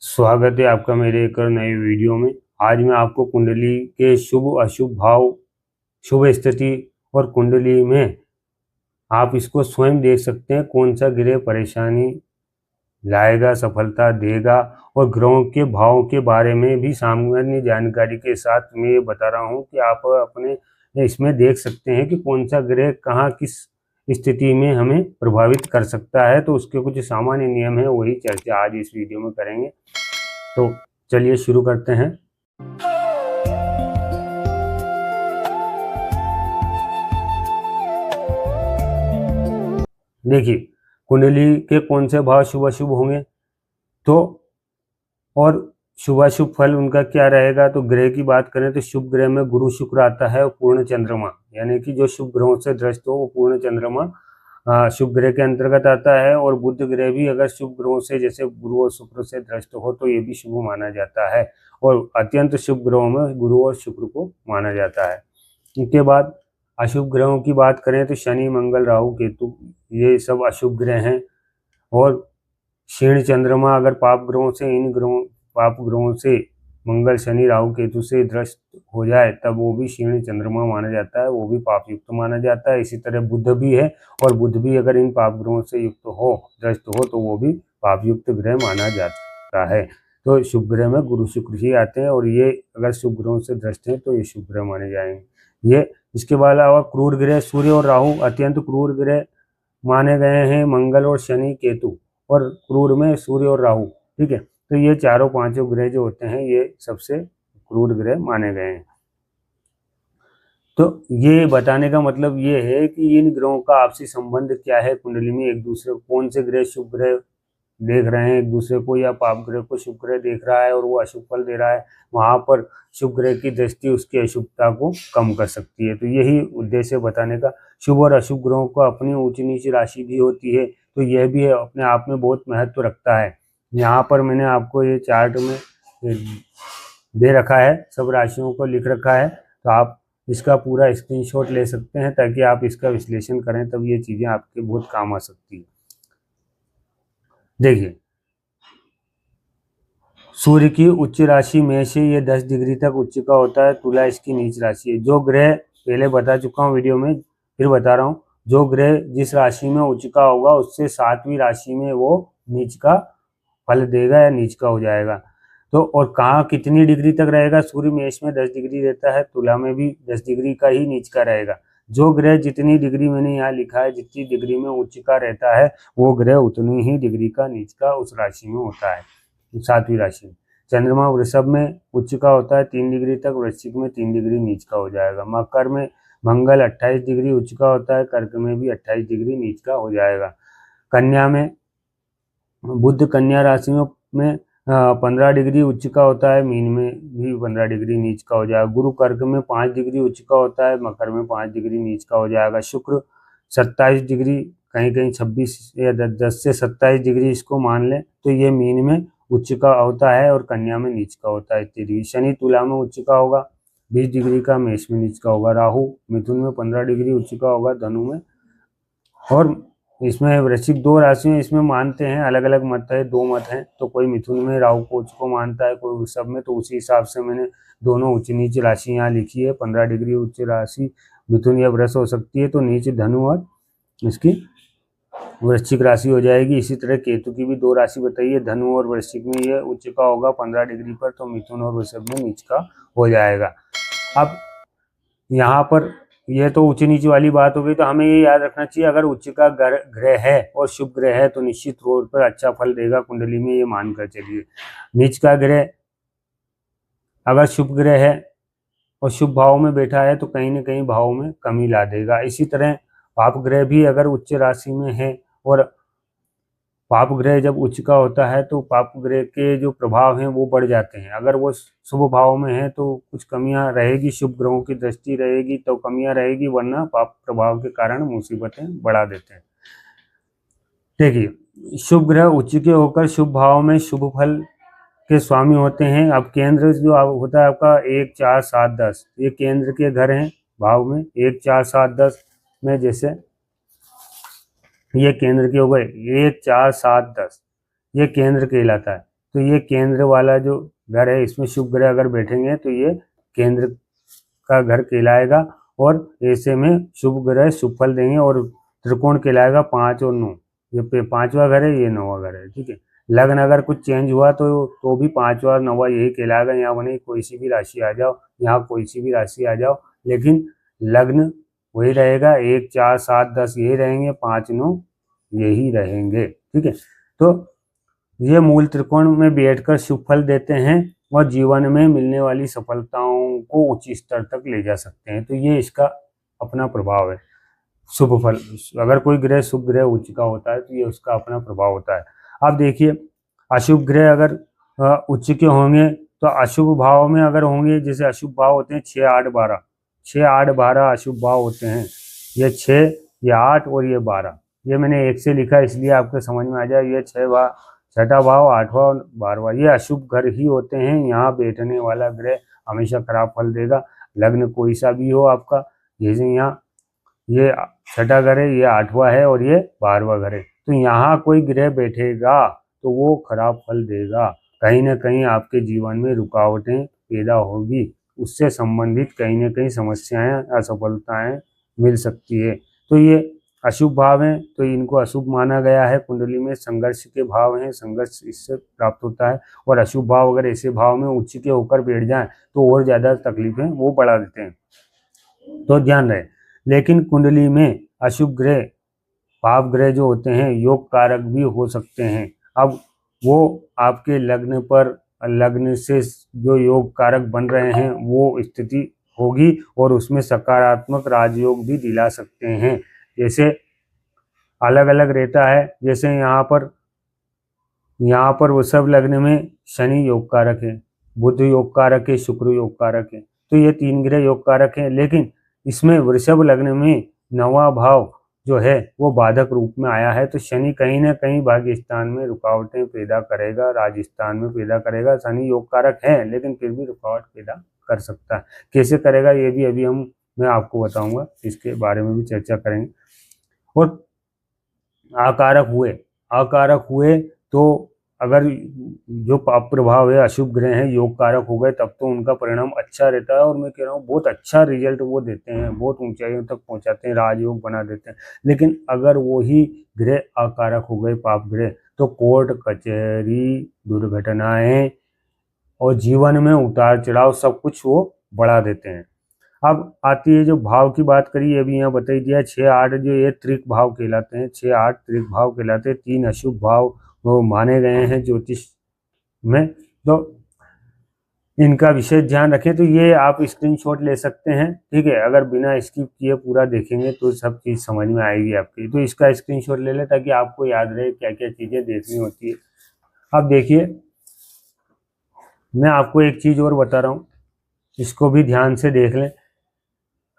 स्वागत है आपका मेरे एक और नए वीडियो में। आज मैं आपको कुंडली के शुभ अशुभ भाव, शुभ स्थिति और कुंडली में आप इसको स्वयं देख सकते हैं कौन सा ग्रह परेशानी लाएगा, सफलता देगा। और ग्रहों के भाव के बारे में भी सामान्य जानकारी के साथ मैं ये बता रहा हूँ कि आप अपने इसमें देख सकते हैं कि कौन सा ग्रह कहाँ किस स्थिति में हमें प्रभावित कर सकता है। तो उसके कुछ सामान्य नियम है, वही चर्चा आज इस वीडियो में करेंगे। तो चलिए शुरू करते हैं। देखिए, कुंडली के कौन से भाव शुभ अशुभ होंगे तो और शुभाशुभ फल उनका क्या रहेगा। तो ग्रह की बात करें तो शुभ ग्रह में गुरु शुक्र आता है और पूर्ण चंद्रमा, यानी कि जो शुभ ग्रहों से दृष्ट हो वो पूर्ण चंद्रमा शुभ ग्रह के अंतर्गत आता है। और बुध ग्रह भी अगर शुभ ग्रहों से जैसे गुरु और शुक्र से दृष्ट हो तो ये भी शुभ माना जाता है। और अत्यंत शुभ ग्रहों में गुरु और शुक्र को माना जाता है। इसके बाद अशुभ ग्रहों की बात करें तो शनि, मंगल, राहु, केतु ये सब अशुभ ग्रह हैं। और क्षीण चंद्रमा अगर पाप ग्रहों से मंगल, शनि, राहु, केतु से दृष्ट हो जाए तब वो भी क्षीण चंद्रमा माना जाता है, वो भी पाप युक्त माना जाता है। इसी तरह बुध भी है, और बुध भी अगर इन पाप ग्रहों से युक्त हो, दृष्ट हो, तो वो भी पाप युक्त ग्रह माना जाता है। तो शुभ ग्रह में गुरु शुक्र ही आते हैं, और ये अगर शुभ ग्रहों से दृष्ट हैं तो ये शुभ ग्रह माने जाएंगे। ये इसके अलावा क्रूर ग्रह सूर्य और राहु अत्यंत क्रूर ग्रह माने गए हैं। मंगल और शनि, केतु, और क्रूर में सूर्य और राहु। ठीक है, तो ये चारों पांचों ग्रह जो होते हैं ये सबसे क्रूर ग्रह माने गए हैं। तो ये बताने का मतलब ये है कि इन ग्रहों का आपसी संबंध क्या है कुंडली में, एक दूसरे को कौन से ग्रह शुभ ग्रह देख रहे हैं एक दूसरे को, या पाप ग्रह को शुभ ग्रह देख रहा है और वो अशुभ फल दे रहा है, वहां पर शुभ ग्रह की दृष्टि उसकी अशुभता को कम कर सकती है। तो यही उद्देश्य बताने का। शुभ और अशुभ ग्रहों को अपनी ऊंची नीची राशि भी होती है, तो यह भी अपने आप में बहुत महत्व रखता है। यहाँ पर मैंने आपको ये चार्ट में दे रखा है, सब राशियों को लिख रखा है, तो आप इसका पूरा स्क्रीनशॉट ले सकते हैं ताकि आप इसका विश्लेषण करें, तब ये चीजें आपके बहुत काम आ सकती है। देखिए, सूर्य की उच्च राशि में से ये 10 डिग्री तक उच्च का होता है, तुला इसकी नीच राशि है। जो ग्रह पहले बता चुका हूँ वीडियो में, फिर बता रहा हूँ, जो ग्रह जिस राशि में उच्च का होगा उससे 7वीं राशि में वो नीच का फल देगा या नीच का हो जाएगा। तो और कहाँ कितनी डिग्री तक रहेगा, सूर्य मेष में 10 डिग्री रहता है, तुला में भी 10 डिग्री का ही नीच का रहेगा। जो ग्रह जितनी डिग्री मैंने यहाँ लिखा है, जितनी डिग्री में उच्च का रहता है वो ग्रह उतनी ही डिग्री का नीच का उस राशि में होता है, 7वीं राशि में। चंद्रमा वृषभ में उच्च का होता है 3 डिग्री तक, वृश्चिक में 3 डिग्री नीच का हो जाएगा। मकर में मंगल 28 डिग्री उच्च का होता है, कर्क में भी 28 डिग्री नीच का हो जाएगा। कन्या में बुध कन्या राशि में 15 डिग्री उच्च का होता है, मीन में भी 15 डिग्री नीच का हो जाएगा। गुरु कर्क में 5 डिग्री उच्च का होता है, मकर में 5 डिग्री नीच का हो जाएगा। शुक्र 27 डिग्री, कहीं कहीं 26 या 10 से 27 डिग्री इसको मान लें, तो ये मीन में उच्च का होता है और कन्या में नीच का होता है 30 डिग्री। शनि तुला में उच्च का होगा 20 डिग्री का, मेष में नीच का होगा। राहु मिथुन में 15 डिग्री उच्च का होगा, धनु में। और इसमें वृश्चिक 2 राशियां इसमें मानते हैं, अलग अलग मत है, 2 मत हैं। तो कोई मिथुन में राहु को उच्च को मानता है, कोई वृषभ में, तो उसी हिसाब से मैंने दोनों उच्च नीच राशि यहाँ लिखी है। 15 डिग्री उच्च राशि मिथुन या वृष हो सकती है, तो नीचे धनु और इसकी वृश्चिक राशि हो जाएगी। इसी तरह केतु की भी 2 राशि बताई है, धनु और वृश्चिक में ये उच्च का होगा 15 डिग्री पर, तो मिथुन और वृषभ में नीच का हो जाएगा। अब यहाँ पर ये तो उच्च नीच वाली बात हो गई, तो हमें ये याद रखना चाहिए अगर उच्च का ग्रह है और शुभ ग्रह है तो निश्चित तौर पर अच्छा फल देगा कुंडली में, ये मानकर चलिए। नीच का ग्रह अगर शुभ ग्रह है और शुभ भाव में बैठा है तो कहीं ना कहीं भाव में कमी ला देगा। इसी तरह पाप ग्रह भी अगर उच्च राशि में है, और पाप ग्रह जब उच्च का होता है तो पाप ग्रह के जो प्रभाव हैं वो बढ़ जाते हैं। अगर वो शुभ भाव में है तो कुछ कमियां रहेगी, शुभ ग्रहों की दृष्टि रहेगी तो कमियां रहेगी, वरना पाप प्रभाव के कारण मुसीबतें बढ़ा देते हैं। देखिए, शुभ ग्रह उच्च के होकर शुभ भाव में शुभ फल के स्वामी होते हैं। अब केंद्र जो होता है आपका 1, 4, 7, 10, ये केंद्र के घर हैं भाव में। 1, 4, 7, 10 में जैसे ये केंद्र के हो गए 1, 4, 7, 10, ये केंद्र कहलाता है। तो ये केंद्र वाला जो घर है इसमें शुभ ग्रह अगर बैठेंगे तो ये केंद्र का घर कहलाएगा, और ऐसे में शुभ ग्रह शुभ फल देंगे, और त्रिकोण कहलाएगा 5 और 9। ये 5वां घर है, ये 9वां घर है, ठीक है। लग्न अगर कुछ चेंज हुआ तो भी 5वां और 9वां यही कहलाएगा। यहाँ बने कोई सी भी राशि आ जाओ, यहाँ कोई सी भी राशि आ जाओ, लेकिन लग्न वही रहेगा। 1 4 7 10 यही रहेंगे, 5 9 यही रहेंगे, ठीक है। तो ये मूल त्रिकोण में बैठकर शुभ फल देते हैं और जीवन में मिलने वाली सफलताओं को उच्च स्तर तक ले जा सकते हैं। तो ये इसका अपना प्रभाव है। शुभ फल, अगर कोई ग्रह शुभ ग्रह उच्च का होता है तो ये उसका अपना प्रभाव होता है। अब देखिए, अशुभ ग्रह अगर उच्च के होंगे तो अशुभ भाव में अगर होंगे, जैसे अशुभ भाव होते हैं 6 8 12, 6 8 12 अशुभ भाव होते हैं। ये 6, ये 8 और ये 12। ये मैंने 1 से लिखा इसलिए आपको समझ में आ जाए। ये 6वां भाव, 8वां और 12वां, ये अशुभ घर ही होते हैं। यहाँ बैठने वाला ग्रह हमेशा खराब फल देगा। लग्न कोई सा भी हो आपका, जैसे यहाँ ये 6वां घर है, ये 8वां है और ये 12वां घर है, तो यहाँ कोई ग्रह बैठेगा तो वो खराब फल देगा। कहीं ना कहीं आपके जीवन में रुकावटें पैदा होगी, उससे संबंधित कहीं ना कहीं समस्याएं, असफलताएं मिल सकती है। तो ये अशुभ भाव हैं, तो इनको अशुभ माना गया है। कुंडली में संघर्ष के भाव हैं, संघर्ष इससे प्राप्त होता है। और अशुभ भाव अगर ऐसे भाव में उच्च के होकर बैठ जाएं तो और ज़्यादा तकलीफें वो बढ़ा देते हैं, तो ध्यान रहे। लेकिन कुंडली में अशुभ ग्रह, पाप ग्रह जो होते हैं, योग कारक भी हो सकते हैं। अब वो आपके लग्न पर, लग्न से जो योग कारक बन रहे हैं वो स्थिति होगी, और उसमें सकारात्मक राजयोग भी दिला सकते हैं। जैसे अलग अलग रहता है, जैसे यहाँ पर वृषभ लग्न में शनि योग कारक है, बुध योग कारक है, शुक्र योग कारक है, तो ये 3 ग्रह योग कारक है। लेकिन इसमें वृषभ लग्न में 9वां भाव जो है वो बाधक रूप में आया है, तो शनि कहीं ना कहीं भाग्य स्थान में रुकावटें पैदा करेगा, राजस्थान में पैदा करेगा। शनि योग कारक है लेकिन फिर भी रुकावट पैदा कर सकता है। कैसे करेगा ये भी अभी मैं आपको बताऊंगा, इसके बारे में भी चर्चा करेंगे। और आकारक हुए तो अगर जो पाप प्रभाव है, अशुभ ग्रह हैं, योग कारक हो गए, तब तो उनका परिणाम अच्छा रहता है। और मैं कह रहा हूँ बहुत अच्छा रिजल्ट वो देते हैं, बहुत ऊंचाइयों तक पहुंचाते हैं, राजयोग बना देते हैं। लेकिन अगर वही ग्रह आकारक हो गए, पाप ग्रह, तो कोर्ट कचहरी, दुर्घटनाएं और जीवन में उतार चढ़ाव सब कुछ वो बढ़ा देते हैं। अब आती है जो भाव की बात करी, अभी यहाँ बताई दिया 6 8 जो ये त्रिक भाव कहलाते हैं, 6 8 त्रिक भाव कहलाते हैं। 3 अशुभ भाव वो माने गए हैं ज्योतिष में, तो इनका विशेष ध्यान रखें। तो ये आप स्क्रीनशॉट ले सकते हैं, ठीक है। अगर बिना स्किप किए पूरा देखेंगे तो सब चीज़ समझ में आएगी आपकी, तो इसका स्क्रीनशॉट ले लें ताकि आपको याद रहे क्या क्या चीज़ें देखनी होती है। अब देखिए, मैं आपको एक चीज़ और बता रहा हूँ, इसको भी ध्यान से देख लें।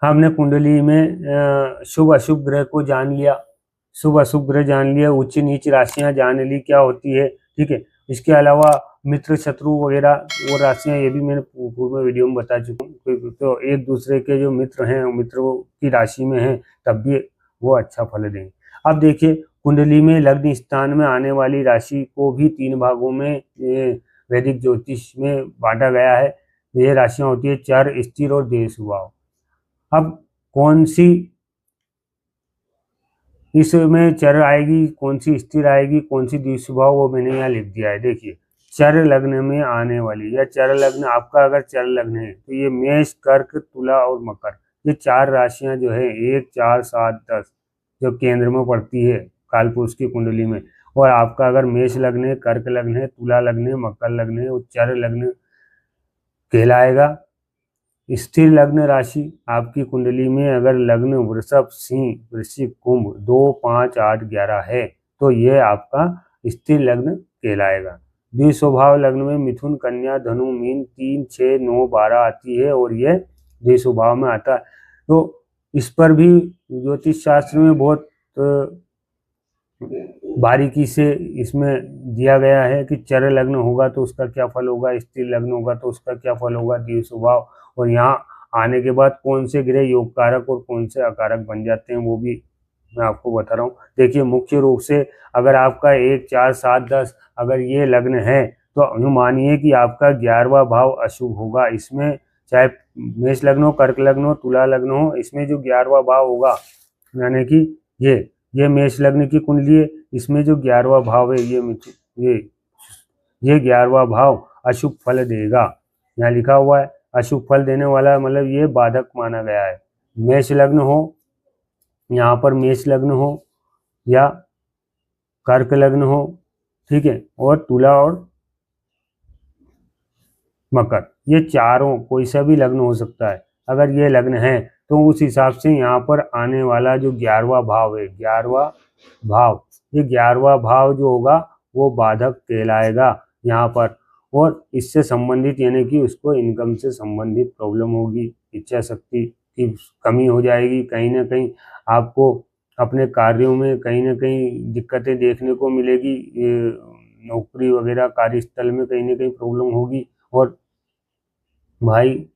हमने कुंडली में शुभ अशुभ ग्रह को जान लिया, शुभ अशुभ ग्रह जान लिया, उच्च नीच राशियां जान ली क्या होती है, ठीक है। इसके अलावा मित्र शत्रु वगैरह वो राशियां, ये भी मैंने पूर्व में वीडियो में बता चुका हूँ। तो एक दूसरे के जो मित्र हैं, मित्रों की राशि में हैं, तब भी वो अच्छा फल देंगे। अब देखिए, कुंडली में लग्न स्थान में आने वाली राशि को भी 3 भागों में वैदिक ज्योतिष में बांटा गया है। ये राशियां होती है चर, स्थिर और देश भाव। अब कौन सी इसमें चर आएगी, कौन सी स्थिर आएगी, कौन सी द्विस्वभाव, वो मैंने यहाँ लिख दिया है। देखिए, चर लग्न में आने वाली, या चर लग्न आपका अगर चर लग्न है तो ये मेष, कर्क, तुला और मकर, ये 4 राशियां जो है 1 4 7 10 जो केंद्र में पड़ती है कालपुरुष की कुंडली में। और आपका अगर मेष लग्न है, कर्क लग्न है, तुला लग्न है, मकर लग्न है, वो चर लग्न कहलाएगा। स्थिर लग्न राशि आपकी कुंडली में अगर लग्न वृषभ, सिंह, वृश्चिक, कुंभ 2 5 8 11 है तो ये आपका स्थिर लग्न कहलाएगा। द्विस्वभाव लग्न में मिथुन, कन्या, धनु, मीन 3 6 9 12 आती है और ये द्विस्वभाव में आता है। तो इस पर भी ज्योतिष शास्त्र में बहुत बारीकी से इसमें दिया गया है कि चर लग्न होगा तो उसका क्या फल होगा, स्थिर लग्न होगा तो उसका क्या फल होगा, द्विस्वभाव, और यहाँ आने के बाद कौन से ग्रह योग कारक और कौन से अकारक बन जाते हैं वो भी मैं आपको बता रहा हूँ। देखिए, मुख्य रूप से अगर आपका 1 4 7 10 अगर ये लग्न है तो यूँ मानिए कि आपका 11वां भाव अशुभ होगा। इसमें चाहे मेष लग्न हो, कर्क लग्न हो, तुला लग्न हो, इसमें जो 11वां भाव होगा, यानी कि ये मेष लग्न की कुंडली है, इसमें जो 11वां भाव है ये 11वां भाव अशुभ फल देगा। यहाँ लिखा हुआ है अशुभ फल देने वाला, मतलब ये बाधक माना गया है। मेष लग्न हो, यहाँ पर मेष लग्न हो या कर्क लग्न हो, ठीक है, और तुला और मकर, ये चारों कोई सा भी लग्न हो सकता है। अगर ये लग्न है तो उस हिसाब से यहाँ पर आने वाला जो 11वां भाव है, 11वां भाव, ये 11वां भाव जो होगा वो बाधक कहलाएगा यहाँ पर। और इससे संबंधित यानी कि उसको इनकम से संबंधित प्रॉब्लम होगी, इच्छा शक्ति की कमी हो जाएगी, कहीं ना कहीं आपको अपने कार्यों में कहीं ना कहीं दिक्कतें देखने को मिलेगी, नौकरी वगैरह कार्यस्थल में कहीं ना कहीं प्रॉब्लम होगी, और भाई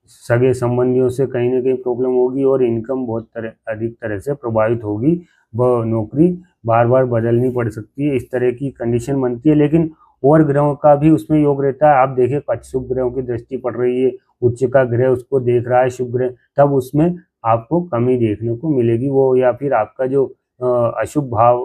सगे संबंधियों से कहीं ना कहीं प्रॉब्लम होगी, और इनकम बहुत अधिक तरह से प्रभावित होगी। वह नौकरी बार बार बदलनी पड़ सकती है, इस तरह की कंडीशन बनती है। लेकिन और ग्रहों का भी उसमें योग रहता है। आप देखिए शुभ ग्रहों की दृष्टि पड़ रही है, उच्च का ग्रह उसको देख रहा है शुभ ग्रह, तब उसमें आपको कमी देखने को मिलेगी वो, या फिर आपका जो अशुभ भाव,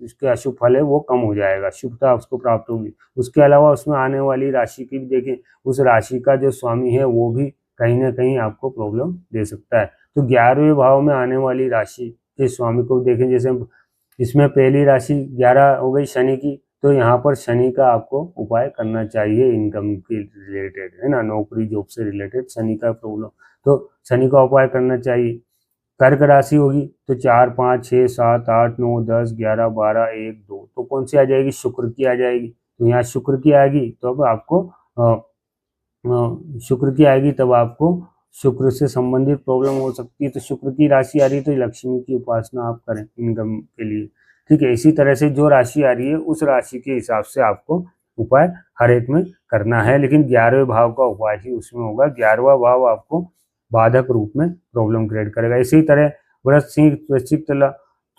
इसके अशुभ फल है वो कम हो जाएगा, शुभता उसको प्राप्त होगी। उसके अलावा उसमें आने वाली राशि की भी देखें, उस राशि का जो स्वामी है वो भी कहीं ना कहीं आपको प्रॉब्लम दे सकता है। तो 11वें भाव में आने वाली राशि के स्वामी को देखें, जैसे इसमें पहली राशि 11 हो गई शनि की, तो यहाँ पर शनि का आपको उपाय करना चाहिए, इनकम के रिलेटेड है ना, नौकरी जॉब से रिलेटेड शनि का प्रॉब्लम, तो शनि का उपाय करना चाहिए। कर्क राशि होगी तो 4, 5, 6, 7, 8, 9, 10, 11, 12, 1, 2, तो कौन सी आ जाएगी, शुक्र की आ जाएगी। तो यहाँ शुक्र की आएगी तो अब आपको शुक्र की आएगी, तब आपको शुक्र से संबंधित प्रॉब्लम हो सकती है। तो शुक्र की राशि आ रही है तो लक्ष्मी की उपासना आप करें इनकम के लिए, ठीक है। इसी तरह से जो राशि आ रही है उस राशि के हिसाब से आपको उपाय हर एक में करना है, लेकिन 11वें भाव का उपाय ही उसमें होगा। 11वां भाव आपको बाधक रूप में प्रॉब्लम क्रिएट करेगा। इसी तरह वृश्चिक, सिंह, वृश्चिक, तुला,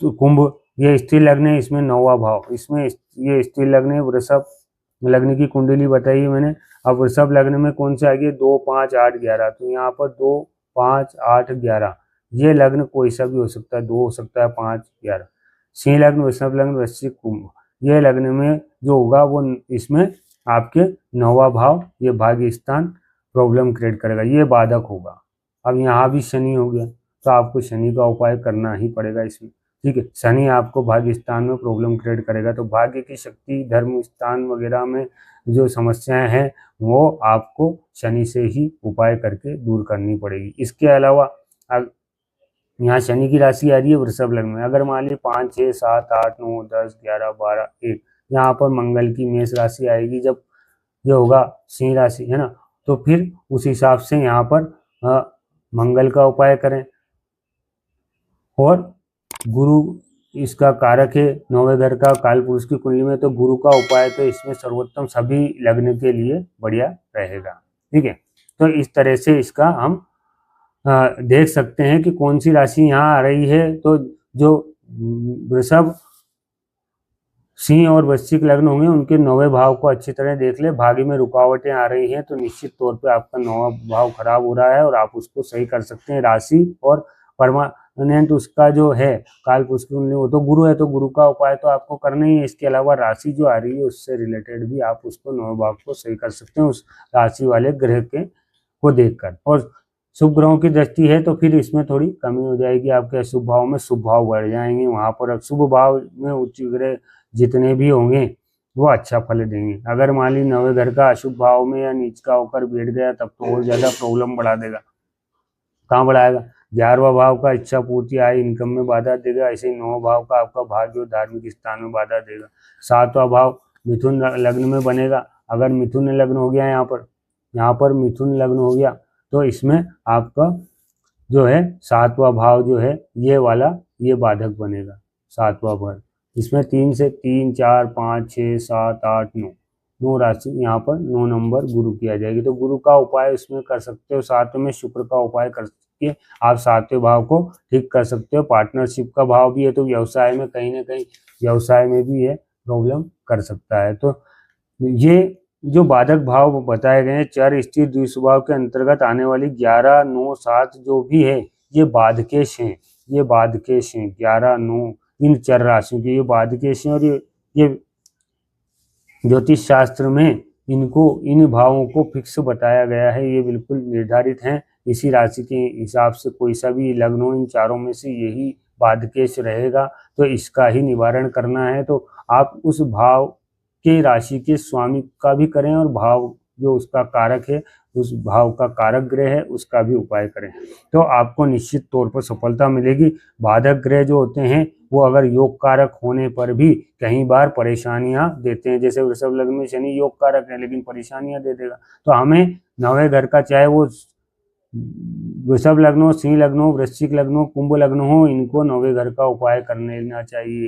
कुंभ, ये स्त्री लग्न है, इसमें 9वां भाव, इसमें ये स्त्री लग्न है, वृषभ लग्न की कुंडली बताई है मैंने। अब वृषभ लग्न में कौन से आएगी, 2, 5, 8, 11, तो यहाँ पर 2, 5, 8, 11, ये लग्न कोई सा भी हो सकता है, 2 हो सकता है, 5, 11। सिंह लग्न, वृषभ लग्न, वृश्चिक, कुंभ, ये लग्न में जो होगा वो इसमें आपके 9वां भाव, ये भाग्य स्थान प्रॉब्लम क्रिएट करेगा, ये बाधक होगा। अब यहाँ भी शनि हो गया तो आपको शनि का उपाय करना ही पड़ेगा इसमें, ठीक है। शनि आपको भाग्य स्थान में प्रॉब्लम क्रिएट करेगा, तो भाग्य की शक्ति, धर्म स्थान वगैरह में जो समस्याएं हैं वो आपको शनि से ही उपाय करके दूर करनी पड़ेगी। इसके अलावा यहाँ शनि की राशि आ रही है वृषभ लग्न में, अगर मान लीजिए 5, 6, 7, 8, 9, 10, 11, 12, 1, यहाँ पर मंगल की मेष राशि आएगी, जब ये होगा सिंह राशि है ना, तो फिर उस हिसाब से यहाँ पर मंगल का उपाय करें। और गुरु इसका कारक है 9वें घर का, काल पुरुष की कुंडली में, तो गुरु का उपाय तो इसमें सर्वोत्तम सभी लग्न के लिए बढ़िया रहेगा, ठीक है। तो इस तरह से इसका हम देख सकते हैं कि कौन सी राशि यहाँ आ रही है। तो जो वृषभ, सिंह और वृश्चिक लग्न होंगे उनके 9वें भाव को अच्छी तरह देख ले। भाग्य में रुकावटें आ रही हैं तो निश्चित तौर पे आपका 9वां भाव खराब हो रहा है और आप उसको सही कर सकते हैं। राशि और परमानेंट उसका जो है काल पुरुष की कुंडली, वो तो गुरु है, तो गुरु का उपाय तो आपको करना ही है। इसके अलावा राशि जो आ रही है उससे रिलेटेड भी आप उसको 9वें भाव को सही कर सकते हैं उस राशि वाले ग्रह के को देखकर। और शुभ ग्रहों की दृष्टि है तो फिर इसमें थोड़ी कमी हो जाएगी, आपके अशुभ भाव में शुभ भाव बढ़ जाएंगे, वहां पर अशुभ भाव में उच्च ग्रह जितने भी होंगे वो अच्छा फल देंगे। अगर मान ली 9वें घर का अशुभ भाव में या नीच का होकर बैठ गया तब तो और ज्यादा प्रॉब्लम बढ़ा देगा। कहाँ बढ़ाएगा, 11वां भाव का इच्छा पूर्ति आय इनकम में बाधा देगा, ऐसे ही 9वां भाव का आपका भाग्य और धार्मिक स्थान में बाधा देगा। 7वां भाव मिथुन लग्न में बनेगा, अगर मिथुन लग्न हो गया यहाँ पर मिथुन लग्न हो गया तो इसमें आपका जो है 7वां भाव जो है ये वाला ये बाधक बनेगा। 7वां भाव इसमें 3 से 3, 4, 5, 6, 7, 8, 9 राशि यहाँ पर 9 नंबर गुरु की आ जाएगी, तो गुरु का उपाय इसमें कर सकते हो। 7वें में शुक्र का उपाय करके आप 7वें भाव को ठीक कर सकते हो। पार्टनरशिप का भाव भी है तो व्यवसाय में कहीं ना कहीं व्यवसाय में भी ये प्रॉब्लम कर सकता है। तो ये जो बाधक भाव बताए गए हैं चर स्थिर द्विस्वभाव के अंतर्गत आने वाली 11, 9, 7 जो भी है ये बाधकेश हैं, ये बाधकेश हैं 11, 9 इन चर राशियों के ये बाधकेश हैं। और ये ज्योतिष शास्त्र में इनको इन भावों को फिक्स बताया गया है, ये बिल्कुल निर्धारित हैं। इसी राशि के हिसाब से कोई सा भी लग्न हो इन चारों में से यही बाधकेश रहेगा, तो इसका ही निवारण करना है। तो आप उस भाव के राशि के स्वामी का भी करें और भाव जो उसका कारक है उस भाव का कारक ग्रह है उसका भी उपाय करें, तो आपको निश्चित तौर पर सफलता मिलेगी। बाधक ग्रह जो होते हैं वो अगर योग कारक होने पर भी कई बार परेशानियां देते हैं, जैसे वृषभ लग्न में शनि योग कारक है लेकिन परेशानियां दे देगा। तो हमें नवे घर का, चाहे वो वृषभ लग्न हो, सिंह लग्न हो, वृश्चिक लग्न हो, कुंभ लग्न हो, इनको नवे घर का उपाय करने लेना चाहिए।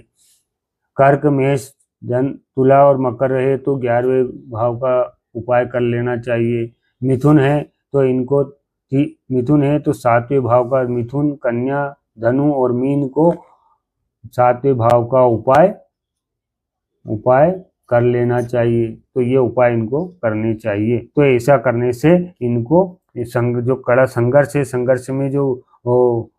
कर्क, मेष, धन, तुला और मकर रहे तो 11वें भाव का उपाय कर लेना चाहिए। मिथुन है तो इनको मिथुन है तो 7वें भाव का, मिथुन, कन्या, धनु और मीन को 7वें भाव का उपाय कर लेना चाहिए। तो ये उपाय इनको करने चाहिए। तो ऐसा करने से इनको जो कड़ा संघर्ष है, संघर्ष में जो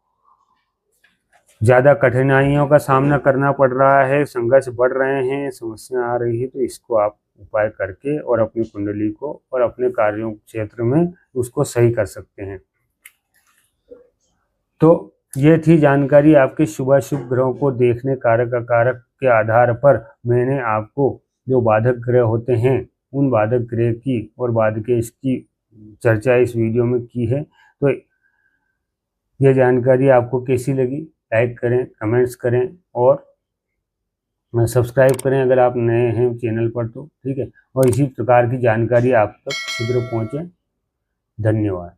ज़्यादा कठिनाइयों का सामना करना पड़ रहा है, संघर्ष बढ़ रहे हैं, समस्या आ रही है, तो इसको आप उपाय करके और अपनी कुंडली को और अपने कार्यों क्षेत्र में उसको सही कर सकते हैं। तो ये थी जानकारी आपके शुभ अशुभ ग्रहों को देखने कारक अकारक के आधार पर मैंने आपको जो बाधक ग्रह होते हैं उन बाधक ग्रह की और बाधकेश की चर्चा इस वीडियो में की है। तो यह जानकारी आपको कैसी लगी लाइक करें, कमेंट्स करें और सब्सक्राइब करें अगर आप नए हैं चैनल पर तो ठीक है। और इसी प्रकार की जानकारी आप तक शीघ्र पहुँचे। धन्यवाद।